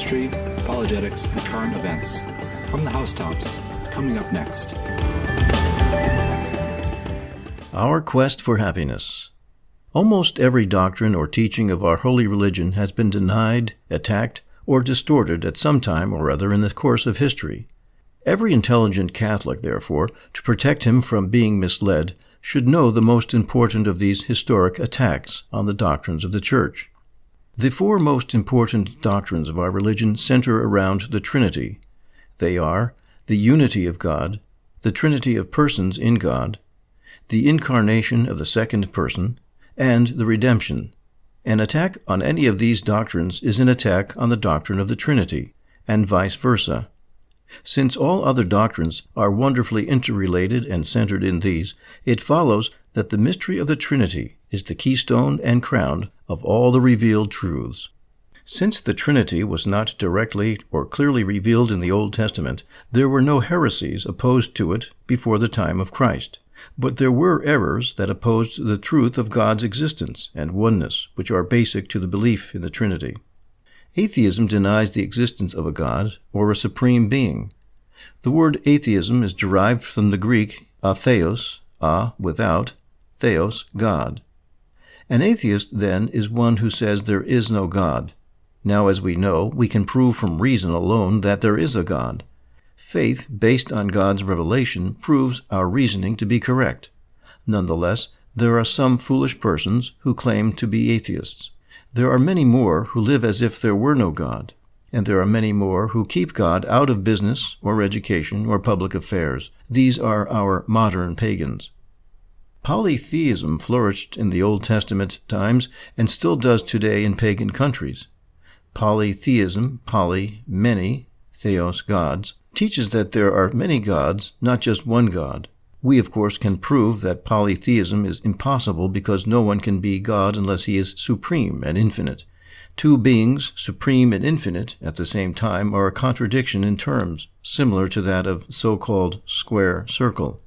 history, apologetics, and current events. From the housetops, coming up next. Our quest for happiness. Almost every doctrine or teaching of our holy religion has been denied, attacked, or distorted at some time or other in the course of history. Every intelligent Catholic, therefore, to protect him from being misled, should know the most important of these historic attacks on the doctrines of the Church. The four most important doctrines of our religion center around the Trinity. They are the unity of God, the Trinity of persons in God, the Incarnation of the second person, and the redemption. An attack on any of these doctrines is an attack on the doctrine of the Trinity, and vice versa. Since all other doctrines are wonderfully interrelated and centered in these, it follows that the mystery of the Trinity is the keystone and crown of all the revealed truths. Since the Trinity was not directly or clearly revealed in the Old Testament, there were no heresies opposed to it before the time of Christ. But there were errors that opposed the truth of God's existence and oneness, which are basic to the belief in the Trinity. Atheism denies the existence of a God or a supreme being. The word atheism is derived from the Greek atheos, without, theos, God. An atheist, then, is one who says there is no God. Now, as we know, we can prove from reason alone that there is a God. Faith, based on God's revelation, proves our reasoning to be correct. Nonetheless, there are some foolish persons who claim to be atheists. There are many more who live as if there were no God, and there are many more who keep God out of business or education or public affairs. These are our modern pagans. Polytheism flourished in the Old Testament times and still does today in pagan countries. Polytheism, many, theos, gods, teaches that there are many gods, not just one God. We, of course, can prove that polytheism is impossible because no one can be God unless he is supreme and infinite. Two beings, supreme and infinite, at the same time, are a contradiction in terms, similar to that of so-called square circle.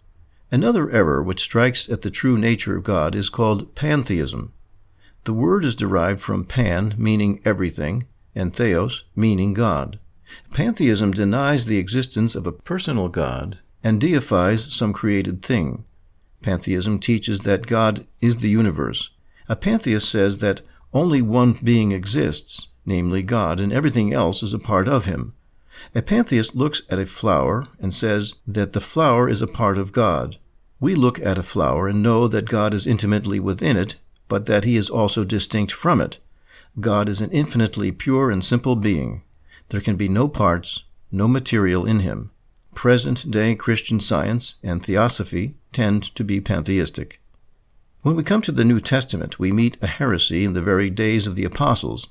Another error which strikes at the true nature of God is called pantheism. The word is derived from pan, meaning everything, and theos, meaning God. Pantheism denies the existence of a personal God and deifies some created thing. Pantheism teaches that God is the universe. A pantheist says that only one being exists, namely God, and everything else is a part of him. A pantheist looks at a flower and says that the flower is a part of God. We look at a flower and know that God is intimately within it, but that he is also distinct from it. God is an infinitely pure and simple being. There can be no parts, no material in him. Present-day Christian science and theosophy tend to be pantheistic. When we come to the New Testament, we meet a heresy in the very days of the apostles.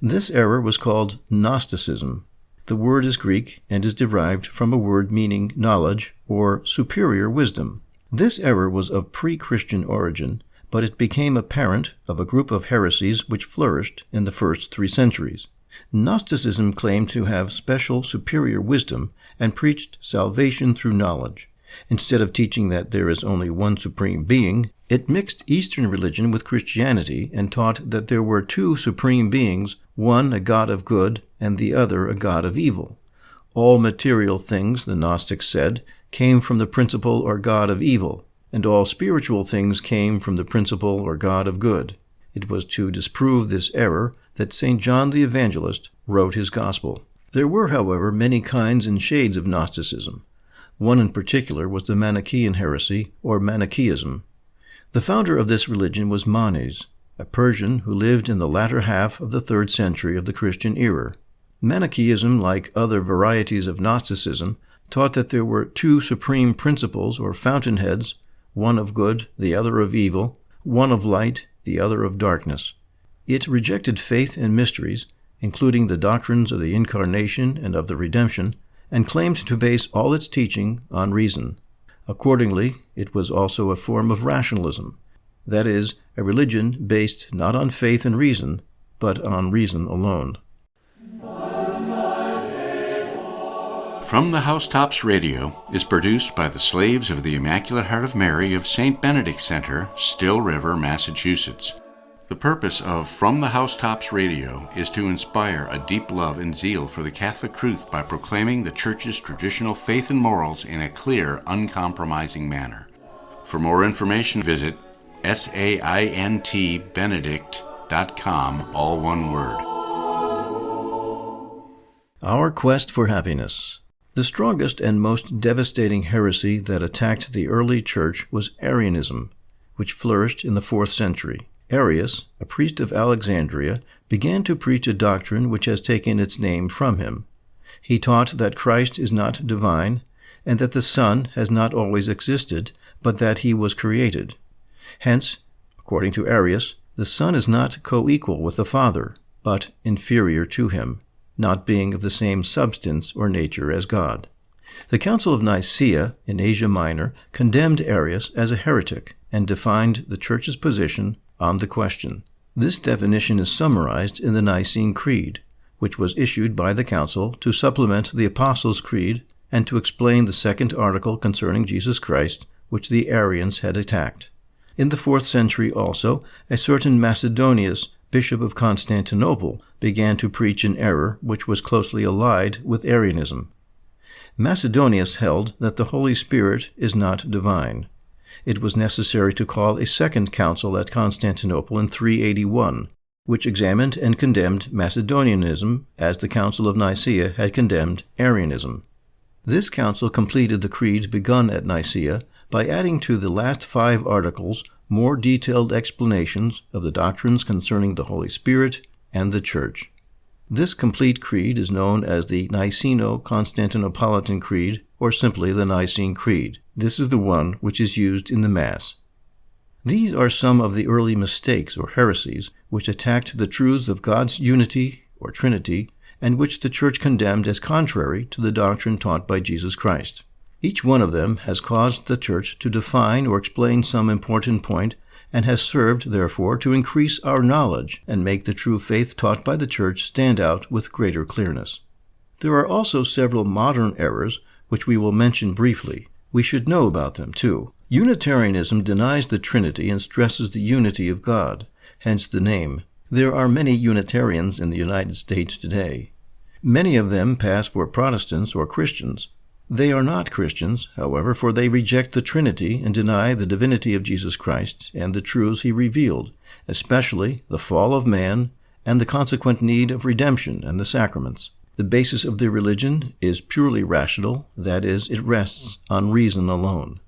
This error was called Gnosticism. The word is Greek and is derived from a word meaning knowledge or superior wisdom. This error was of pre-Christian origin, but it became a parent of a group of heresies which flourished in the first 3 centuries. Gnosticism claimed to have special superior wisdom and preached salvation through knowledge. Instead of teaching that there is only one supreme being, it mixed Eastern religion with Christianity and taught that there were 2 supreme beings, one a god of good and the other a god of evil. All material things, the Gnostics said, came from the principle or god of evil, and all spiritual things came from the principle or god of good. It was to disprove this error that St. John the Evangelist wrote his Gospel. There were, however, many kinds and shades of Gnosticism. One in particular was the Manichaean heresy, or Manichaeism. The founder of this religion was Manes, a Persian who lived in the latter half of the 3rd century of the Christian era. Manichaeism, like other varieties of Gnosticism, taught that there were 2 supreme principles or fountainheads, one of good, the other of evil, one of light, the other of darkness. It rejected faith and mysteries, including the doctrines of the Incarnation and of the redemption, and claimed to base all its teaching on reason. Accordingly, it was also a form of rationalism, that is, a religion based not on faith and reason, but on reason alone. From the Housetops Radio is produced by the Slaves of the Immaculate Heart of Mary of St. Benedict Center, Still River, Massachusetts. The purpose of From the Housetops Radio is to inspire a deep love and zeal for the Catholic truth by proclaiming the Church's traditional faith and morals in a clear, uncompromising manner. For more information, visit saintbenedict.com, all one word. Our Quest for Happiness. The strongest and most devastating heresy that attacked the early Church was Arianism, which flourished in the 4th century. Arius, a priest of Alexandria, began to preach a doctrine which has taken its name from him. He taught that Christ is not divine, and that the Son has not always existed, but that he was created. Hence, according to Arius, the Son is not co-equal with the Father, but inferior to him, not being of the same substance or nature as God. The Council of Nicaea in Asia Minor condemned Arius as a heretic and defined the Church's position on the question. This definition is summarized in the Nicene Creed, which was issued by the Council to supplement the Apostles' Creed and to explain the second article concerning Jesus Christ, which the Arians had attacked. In the 4th century also, a certain Macedonius, Bishop of Constantinople, began to preach an error which was closely allied with Arianism. Macedonius held that the Holy Spirit is not divine. It was necessary to call a second council at Constantinople in 381, which examined and condemned Macedonianism as the Council of Nicaea had condemned Arianism. This council completed the creed begun at Nicaea by adding to the last 5 articles more detailed explanations of the doctrines concerning the Holy Spirit and the Church. This complete creed is known as the Niceno-Constantinopolitan Creed, or simply the Nicene Creed. This is the one which is used in the Mass. These are some of the early mistakes or heresies which attacked the truths of God's unity or Trinity, and which the Church condemned as contrary to the doctrine taught by Jesus Christ. Each one of them has caused the Church to define or explain some important point, and has served, therefore, to increase our knowledge and make the true faith taught by the Church stand out with greater clearness. There are also several modern errors which we will mention briefly. We should know about them, too. Unitarianism denies the Trinity and stresses the unity of God, hence the name. There are many Unitarians in the United States today. Many of them pass for Protestants or Christians. They are not Christians, however, for they reject the Trinity and deny the divinity of Jesus Christ and the truths he revealed, especially the fall of man and the consequent need of redemption and the sacraments. The basis of their religion is purely rational, that is, it rests on reason alone.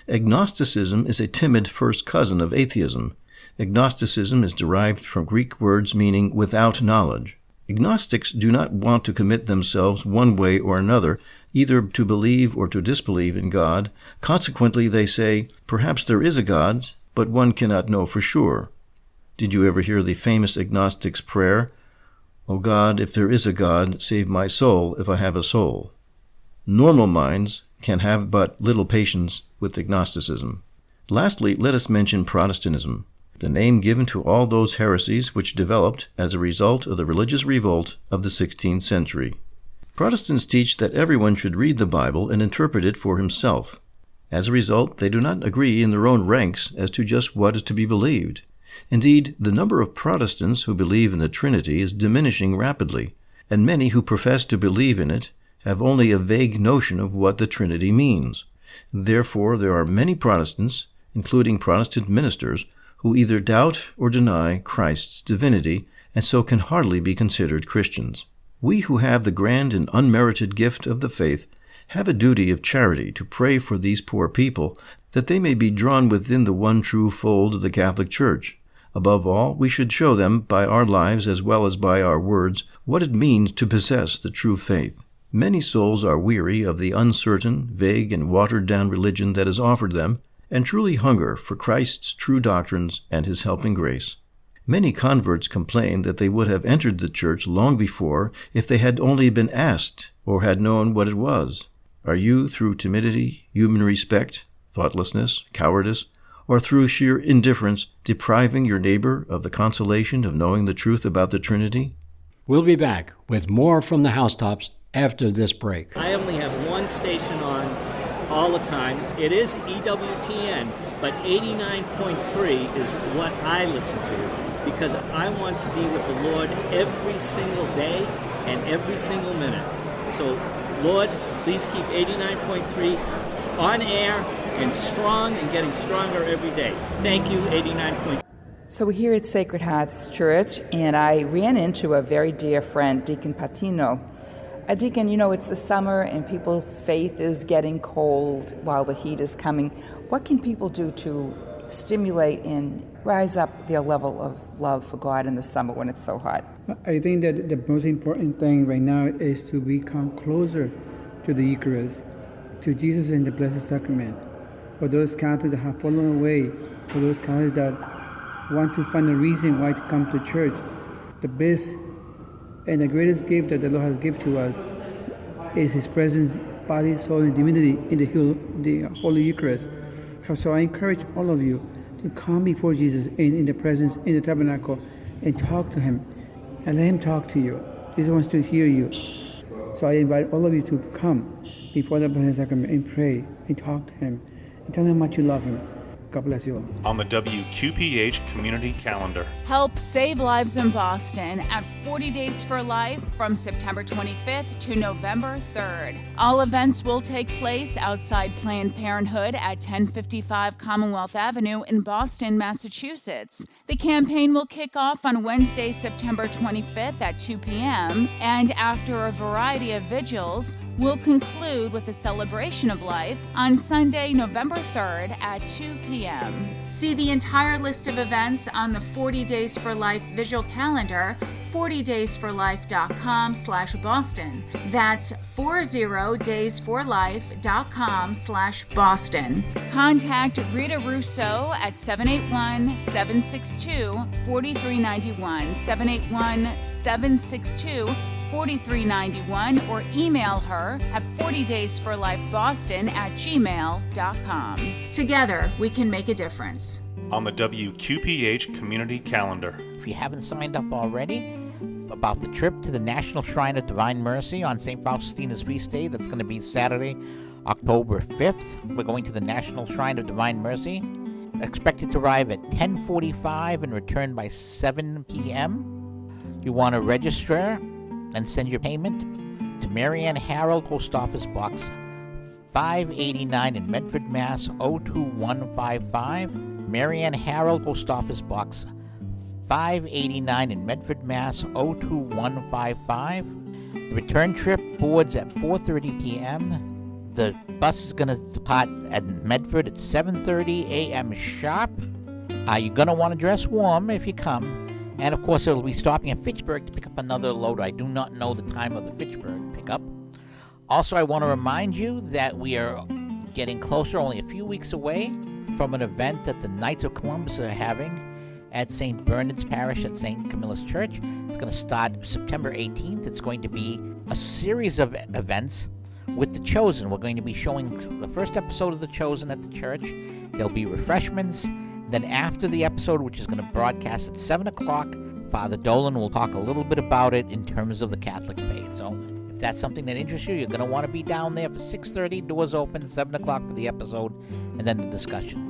Agnosticism is a timid first cousin of atheism. Agnosticism is derived from Greek words meaning without knowledge. Agnostics do not want to commit themselves one way or another, either to believe or to disbelieve in God. Consequently, they say, perhaps there is a God, but one cannot know for sure. Did you ever hear the famous agnostic's prayer? O God, if there is a God, save my soul if I have a soul. Normal minds can have but little patience with agnosticism. Lastly, let us mention Protestantism, the name given to all those heresies which developed as a result of the religious revolt of the 16th century. Protestants teach that everyone should read the Bible and interpret it for himself. As a result, they do not agree in their own ranks as to just what is to be believed. Indeed, the number of Protestants who believe in the Trinity is diminishing rapidly, and many who profess to believe in it have only a vague notion of what the Trinity means. Therefore, there are many Protestants, including Protestant ministers, who either doubt or deny Christ's divinity, and so can hardly be considered Christians. We who have the grand and unmerited gift of the faith have a duty of charity to pray for these poor people, that they may be drawn within the one true fold of the Catholic Church. Above all, we should show them, by our lives as well as by our words, what it means to possess the true faith. Many souls are weary of the uncertain, vague, and watered-down religion that is offered them, and truly hunger for Christ's true doctrines and his helping grace. Many converts complain that they would have entered the Church long before if they had only been asked or had known what it was. Are you, through timidity, human respect, thoughtlessness, cowardice, or through sheer indifference, depriving your neighbor of the consolation of knowing the truth about the Trinity? We'll be back with more from the Housetops after this break. I only have one station on all the time. It is EWTN, but 89.3 is what I listen to because I want to be with the Lord every single day and every single minute. So, Lord, please keep 89.3 on air and strong and getting stronger every day. Thank you, 89.3. So we're here at Sacred Hearts Church, and I ran into a very dear friend, Deacon Patino. Deacon, it's the summer and people's faith is getting cold while the heat is coming. What can people do to stimulate and rise up their level of love for God in the summer when it's so hot? I think that the most important thing right now is to become closer to the Eucharist, to Jesus and the Blessed Sacrament. For those Catholics that have fallen away, for those Catholics that want to find a reason why to come to church, the best and the greatest gift that the Lord has given to us is His presence, body, soul, and divinity in the Holy Eucharist. So I encourage all of you to come before Jesus in the presence, in the tabernacle, and talk to Him, and let Him talk to you. Jesus wants to hear you. So I invite all of you to come before the Blessed Sacrament and pray and talk to Him and tell Him how much you love Him. God bless you all. On the WQPH Community Calendar. Help save lives in Boston at 40 Days for Life from September 25th to November 3rd. All events will take place outside Planned Parenthood at 1055 Commonwealth Avenue in Boston, Massachusetts. The campaign will kick off on Wednesday, September 25th at 2 p.m., and after a variety of vigils, will conclude with a celebration of life on Sunday, November 3rd at 2 p.m. See the entire list of events on the 40 Days for Life visual calendar, 40daysforlife.com/Boston. That's 40daysforlife.com/Boston. Contact Rita Russo at 781-762-4391, 781-762-4391, or email her at 40daysforlifeboston@gmail.com. Together, we can make a difference. On the WQPH Community Calendar. If you haven't signed up already about the trip to the National Shrine of Divine Mercy on St. Faustina's Feast Day, that's going to be Saturday, October 5th. We're going to the National Shrine of Divine Mercy. Expected to arrive at 10:45 and return by 7 p.m. You want to register and send your payment to Marianne Harrell, Post Office Box 589 in Medford, Mass. 02155. Marianne Harrell, Post Office Box 589 in Medford, Mass. 02155. The return trip boards at 4:30 p.m. The bus is going to depart at Medford at 7:30 a.m. sharp. You're going to want to dress warm if you come. And of course, it'll be stopping at Fitchburg to pick up another load. I do not know the time of the Fitchburg pickup. Also, I want to remind you that we are getting closer, only a few weeks away, from an event that the Knights of Columbus are having at St. Bernard's Parish at St. Camilla's Church. It's going to start September 18th. It's going to be a series of events with The Chosen. We're going to be showing the first episode of The Chosen at the church. There'll be refreshments. Then after the episode, which is going to broadcast at 7 o'clock, Father Dolan will talk a little bit about it in terms of the Catholic faith. So if that's something that interests you, you're going to want to be down there for 6:30, doors open, 7 o'clock for the episode, and then the discussion.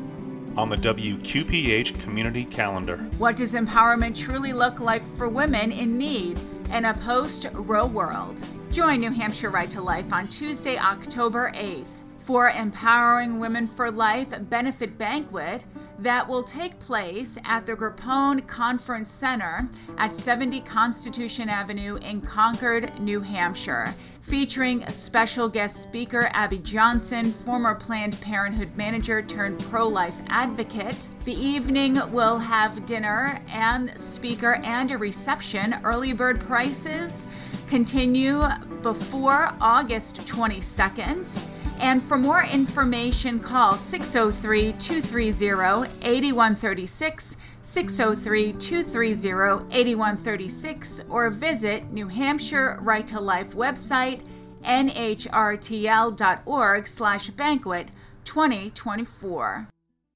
On the WQPH Community Calendar. What does empowerment truly look like for women in need in a post-Roe world? Join New Hampshire Right to Life on Tuesday, October 8th for Empowering Women for Life benefit banquet that will take place at the Grappone Conference Center at 70 Constitution Avenue in Concord, New Hampshire, featuring a special guest speaker Abby Johnson, former Planned Parenthood manager turned pro-life advocate. The evening will have dinner and speaker and a reception. Early bird prices continue before August 22nd. And for more information, call 603-230-8136, 603-230-8136, or visit New Hampshire Right to Life website, nhrtl.org/banquet 2024.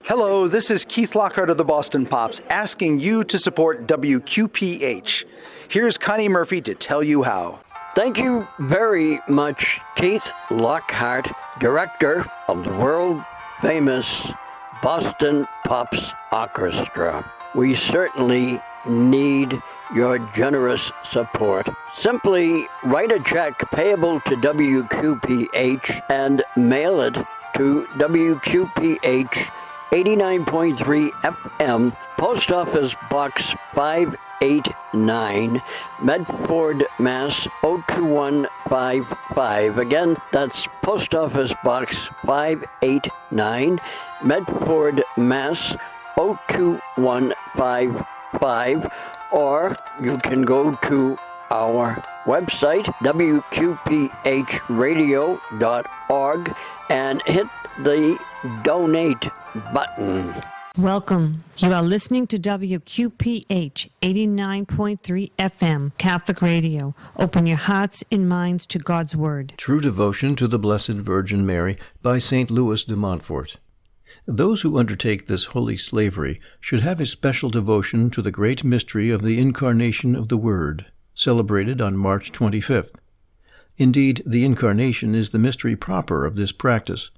Hello, this is Keith Lockhart of the Boston Pops asking you to support WQPH. Here's Connie Murphy to tell you how. Thank you very much, Keith Lockhart, director of the world-famous Boston Pops Orchestra. We certainly need your generous support. Simply write a check payable to WQPH and mail it to WQPH 89.3 FM, Post Office Box 589, Medford, Mass. 02155. Again, that's Post Office Box 589, Medford, Mass. 02155. Or you can go to our website, wqphradio.org, and hit the donate button. Welcome. You are listening to WQPH 89.3 FM, Catholic Radio. Open your hearts and minds to God's Word. True Devotion to the Blessed Virgin Mary by St. Louis de Montfort. Those who undertake this holy slavery should have a special devotion to the great mystery of the Incarnation of the Word, celebrated on March 25th. Indeed, the Incarnation is the mystery proper of this practice,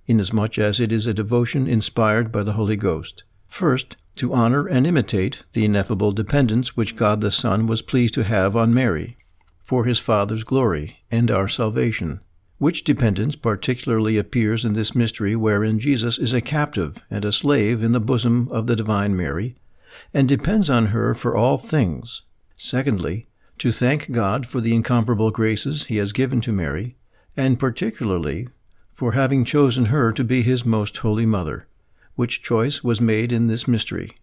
inasmuch as it is a devotion inspired by the Holy Ghost. First, to honor and imitate the ineffable dependence which God the Son was pleased to have on Mary, for his Father's glory and our salvation, which dependence particularly appears in this mystery wherein Jesus is a captive and a slave in the bosom of the Divine Mary, and depends on her for all things. Secondly, to thank God for the incomparable graces he has given to Mary, and particularly for having chosen her to be his most holy mother, which choice was made in this mystery.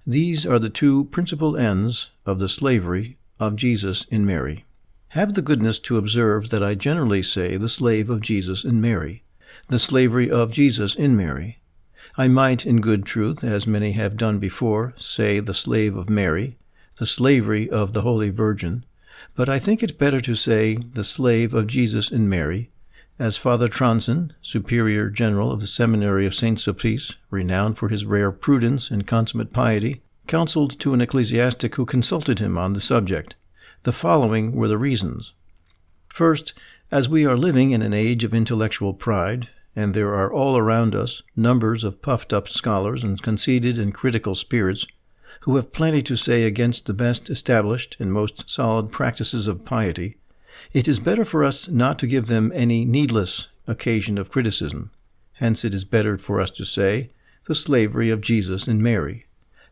These are the two principal ends of the slavery of Jesus in Mary. Have the goodness to observe that I generally say the slave of Jesus in Mary, the slavery of Jesus in Mary. I might, in good truth, as many have done before, say the slave of Mary, the slavery of the Holy Virgin, but I think it better to say the slave of Jesus in Mary, as Father Tronson, Superior General of the Seminary of St. Sulpice, renowned for his rare prudence and consummate piety, counseled to an ecclesiastic who consulted him on the subject. The following were the reasons. First, as we are living in an age of intellectual pride, and there are all around us numbers of puffed-up scholars and conceited and critical spirits who have plenty to say against the best established and most solid practices of piety, it is better for us not to give them any needless occasion of criticism. Hence it is better for us to say, the slavery of Jesus in Mary,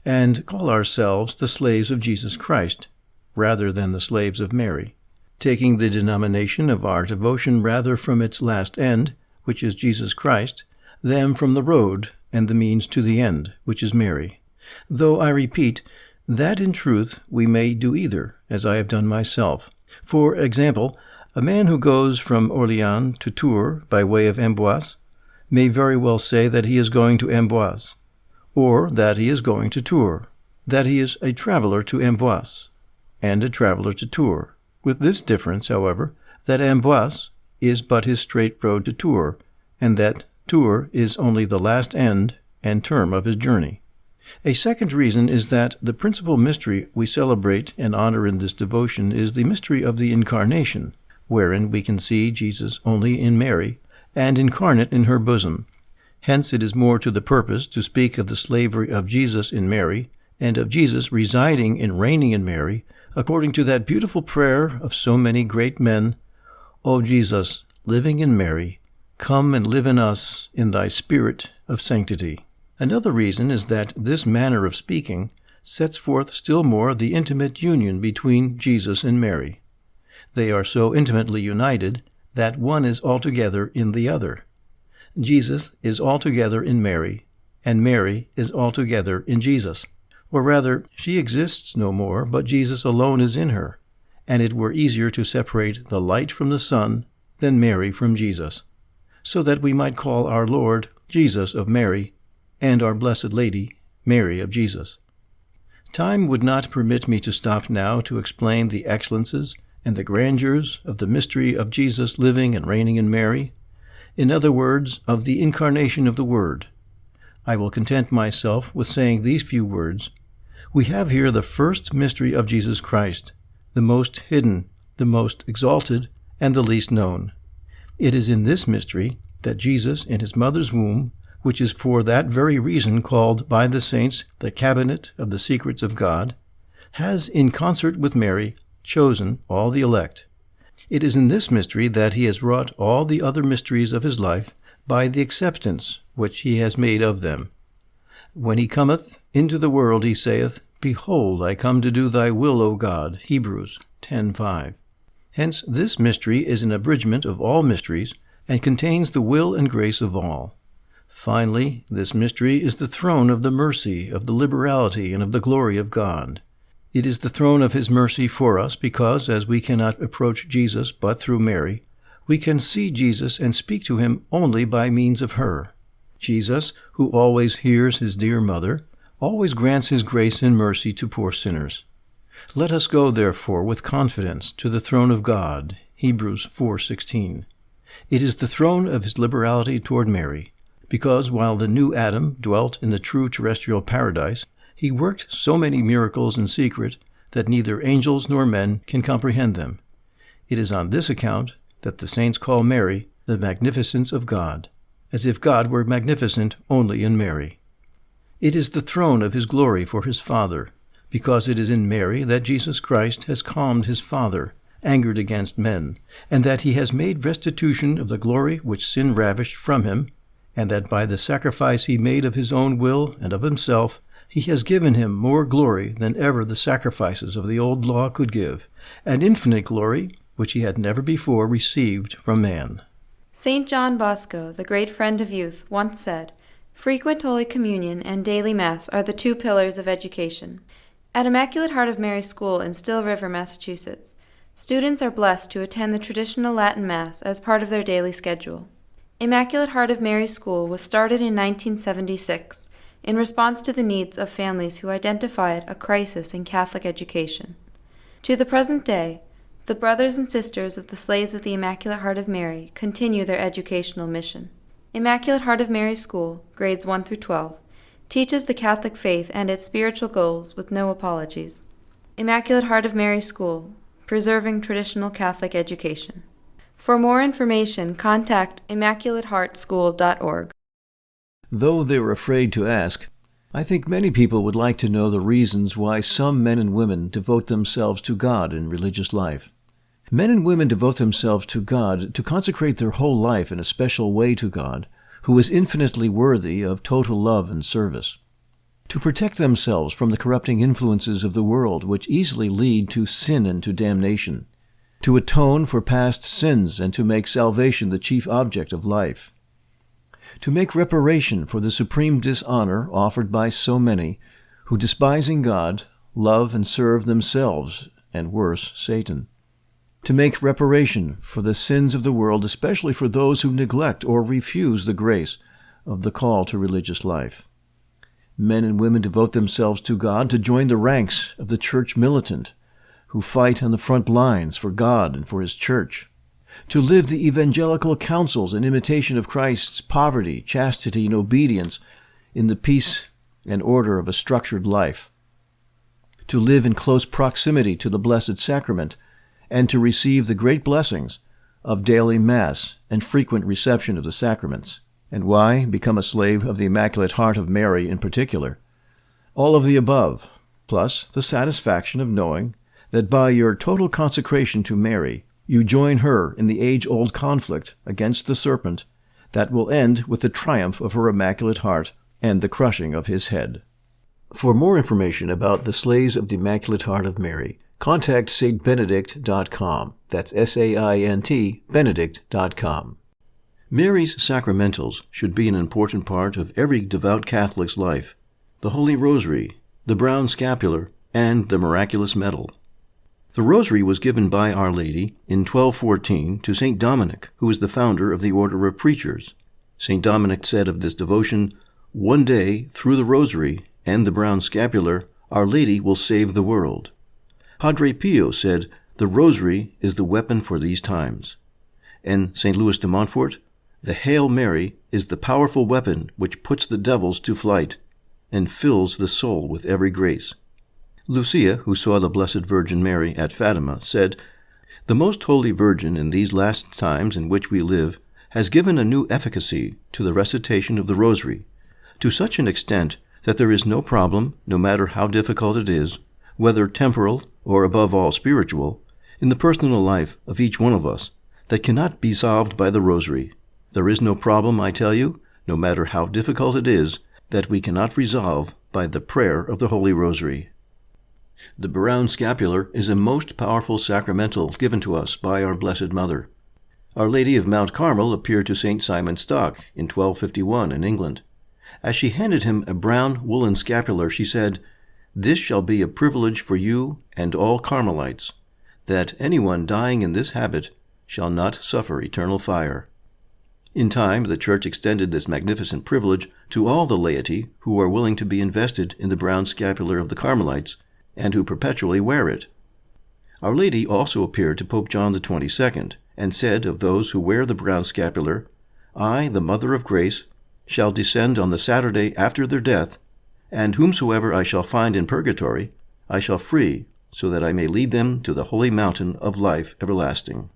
and call ourselves the slaves of Jesus Christ, rather than the slaves of Mary, taking the denomination of our devotion rather from its last end, which is Jesus Christ, than from the road and the means to the end, which is Mary. Though I repeat that in truth we may do either, as I have done myself. For example, a man who goes from Orléans to Tours by way of Amboise may very well say that he is going to Amboise, or that he is going to Tours, that he is a traveler to Amboise, and a traveler to Tours, with this difference, however, that Amboise is but his straight road to Tours, and that Tours is only the last end and term of his journey. A second reason is that the principal mystery we celebrate and honor in this devotion is the mystery of the Incarnation, wherein we can see Jesus only in Mary, and incarnate in her bosom. Hence it is more to the purpose to speak of the slavery of Jesus in Mary, and of Jesus residing and reigning in Mary, according to that beautiful prayer of so many great men, O Jesus, living in Mary, come and live in us in thy spirit of sanctity. Another reason is that this manner of speaking sets forth still more the intimate union between Jesus and Mary. They are so intimately united that one is altogether in the other. Jesus is altogether in Mary, and Mary is altogether in Jesus. Or rather, she exists no more, but Jesus alone is in her, and it were easier to separate the light from the sun than Mary from Jesus, so that we might call our Lord Jesus of Mary, and our Blessed Lady Mary of Jesus. Time would not permit me to stop now to explain the excellences and the grandeurs of the mystery of Jesus living and reigning in Mary, in other words, of the Incarnation of the Word. I will content myself with saying these few words. We have here the first mystery of Jesus Christ, the most hidden, the most exalted, and the least known. It is in this mystery that Jesus in his mother's womb, which is for that very reason called by the saints the cabinet of the secrets of God, has, in concert with Mary, chosen all the elect. It is in this mystery that he has wrought all the other mysteries of his life by the acceptance which he has made of them. When he cometh into the world, he saith, Behold, I come to do thy will, O God. Hebrews 10:5. Hence, this mystery is an abridgment of all mysteries, and contains the will and grace of all. Finally, this mystery is the throne of the mercy, of the liberality, and of the glory of God. It is the throne of his mercy for us because, as we cannot approach Jesus but through Mary, we can see Jesus and speak to him only by means of her. Jesus, who always hears his dear mother, always grants his grace and mercy to poor sinners. Let us go, therefore, with confidence to the throne of God. Hebrews 4:16. It is the throne of his liberality toward Mary, because while the new Adam dwelt in the true terrestrial paradise, he worked so many miracles in secret that neither angels nor men can comprehend them. It is on this account that the saints call Mary the magnificence of God, as if God were magnificent only in Mary. It is the throne of his glory for his Father, because it is in Mary that Jesus Christ has calmed his Father, angered against men, and that he has made restitution of the glory which sin ravished from him, and that by the sacrifice he made of his own will and of himself, he has given him more glory than ever the sacrifices of the old law could give, and infinite glory which he had never before received from man. St. John Bosco, the great friend of youth, once said, "Frequent Holy Communion and daily Mass are the two pillars of education." At Immaculate Heart of Mary School in Still River, Massachusetts, students are blessed to attend the traditional Latin Mass as part of their daily schedule. Immaculate Heart of Mary School was started in 1976 in response to the needs of families who identified a crisis in Catholic education. To the present day, the brothers and sisters of the Slaves of the Immaculate Heart of Mary continue their educational mission. Immaculate Heart of Mary School, grades 1 through 12, teaches the Catholic faith and its spiritual goals with no apologies. Immaculate Heart of Mary School, preserving traditional Catholic education. For more information, contact immaculateheartschool.org. Though they were afraid to ask, I think many people would like to know the reasons why some men and women devote themselves to God in religious life. Men and women devote themselves to God to consecrate their whole life in a special way to God, who is infinitely worthy of total love and service. To protect themselves from the corrupting influences of the world which easily lead to sin and to damnation. To atone for past sins and to make salvation the chief object of life. To make reparation for the supreme dishonor offered by so many who, despising God, love and serve themselves, and worse, Satan. To make reparation for the sins of the world, especially for those who neglect or refuse the grace of the call to religious life. Men and women devote themselves to God to join the ranks of the church militant, who fight on the front lines for God and for his church. To live the evangelical counsels in imitation of Christ's poverty, chastity, and obedience in the peace and order of a structured life. To live in close proximity to the Blessed Sacrament, and to receive the great blessings of daily Mass and frequent reception of the sacraments. And why become a slave of the Immaculate Heart of Mary in particular? All of the above, plus the satisfaction of knowing that by your total consecration to Mary, you join her in the age-old conflict against the serpent that will end with the triumph of her Immaculate Heart and the crushing of his head. For more information about the Slaves of the Immaculate Heart of Mary, contact saintbenedict.com. That's S-A-I-N-T, benedict.com. Mary's sacramentals should be an important part of every devout Catholic's life. The Holy Rosary, the brown scapular, and the miraculous medal. The Rosary was given by Our Lady in 1214 to St. Dominic, who was the founder of the Order of Preachers. St. Dominic said of this devotion, "One day, through the Rosary and the brown scapular, Our Lady will save the world." Padre Pio said, "The Rosary is the weapon for these times." And St. Louis de Montfort, "The Hail Mary is the powerful weapon which puts the devils to flight and fills the soul with every grace." Lucia, who saw the Blessed Virgin Mary at Fatima, said, "The Most Holy Virgin in these last times in which we live has given a new efficacy to the recitation of the Rosary, to such an extent that there is no problem, no matter how difficult it is, whether temporal or above all spiritual, in the personal life of each one of us that cannot be solved by the rosary. There is no problem, I tell you, no matter how difficult it is, that we cannot resolve by the prayer of the Holy Rosary. The brown scapular is a most powerful sacramental given to us by our Blessed Mother. Our Lady of Mount Carmel appeared to St. Simon Stock in 1251 in England. As she handed him a brown woolen scapular, she said, "This shall be a privilege for you and all Carmelites, that anyone dying in this habit shall not suffer eternal fire." In time, the Church extended this magnificent privilege to all the laity who are willing to be invested in the brown scapular of the Carmelites and who perpetually wear it. Our Lady also appeared to Pope John XXII and said of those who wear the brown scapular, "I, the Mother of Grace, shall descend on the Saturday after their death, and whomsoever I shall find in purgatory, I shall free, so that I may lead them to the holy mountain of life everlasting."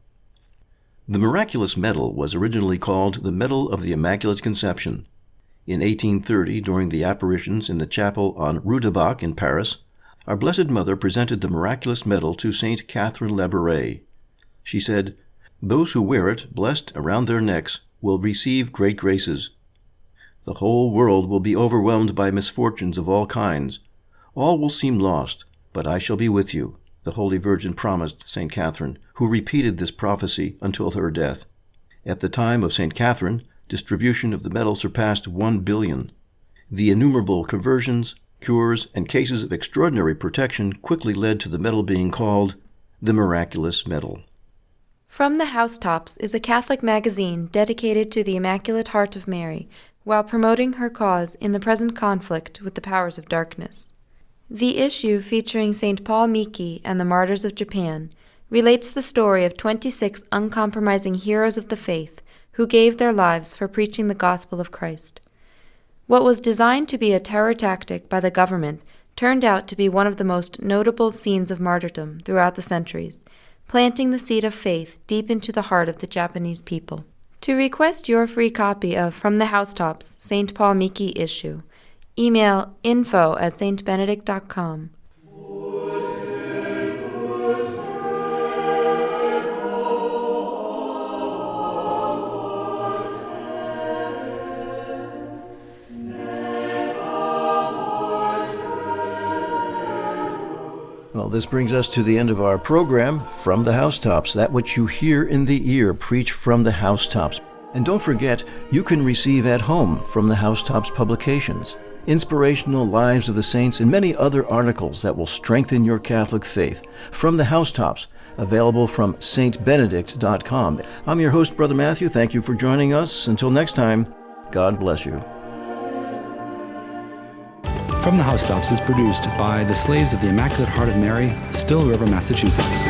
The miraculous medal was originally called the Medal of the Immaculate Conception. In 1830, during the apparitions in the chapel on Rue de Bac in Paris, our Blessed Mother presented the miraculous medal to Saint Catherine Labouré. She said, "Those who wear it, blessed around their necks, will receive great graces. The whole world will be overwhelmed by misfortunes of all kinds. All will seem lost, but I shall be with you," the Holy Virgin promised St. Catherine, who repeated this prophecy until her death. At the time of St. Catherine, distribution of the medal surpassed 1 billion. The innumerable conversions, cures, and cases of extraordinary protection quickly led to the medal being called the Miraculous Medal. From the Housetops is a Catholic magazine dedicated to the Immaculate Heart of Mary while promoting her cause in the present conflict with the powers of darkness. The issue, featuring St. Paul Miki and the Martyrs of Japan, relates the story of 26 uncompromising heroes of the faith who gave their lives for preaching the gospel of Christ. What was designed to be a terror tactic by the government turned out to be one of the most notable scenes of martyrdom throughout the centuries, planting the seed of faith deep into the heart of the Japanese people. To request your free copy of From the Housetops St. Paul Miki issue, email info@stbenedict.com. Well, this brings us to the end of our program, From the Housetops, that which you hear in the ear, preach from the housetops. And don't forget, you can receive at home From the Housetops publications, inspirational lives of the saints, and many other articles that will strengthen your Catholic faith. From the Housetops, available from stbenedict.com. I'm your host, Brother Matthew. Thank you for joining us. Until next time, God bless you. From the Housetops is produced by the Slaves of the Immaculate Heart of Mary, Still River, Massachusetts.